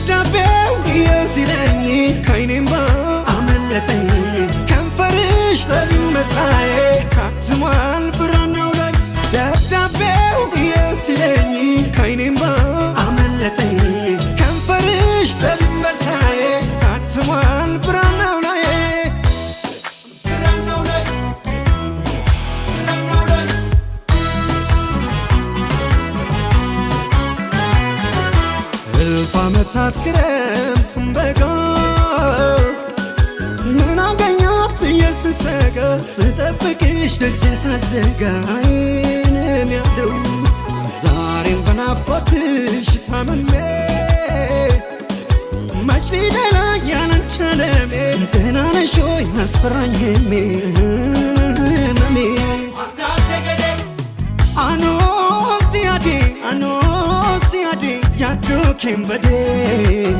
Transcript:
ደብዳቤው የሲለኝ ከይኔምባ አመለጠኝ ከንፈርሽ ተመሳዬ ካትሟል ብራናው ላይ ደብዳቤው የሲለኝ ከይኔምባ አመለጠኝ ከንፈርሽ ተመሳዬ ካትሟል ብራናው ላይ እልፍ ዓመታት ክረምቱን በጋ ምን አገኘሁት ብዬ ስሰጋ ስጠብቅሽ ደጅ ሳልዘጋ ዓይኔም ያለው ዛሬም በናፍቆትሽ ታምሜ መች ሊደላኝ ያላንቺ ዓለሜ ደህና ነሽ ሆይ አስፈራኝ ህመሜ Ano siade yaddo kembade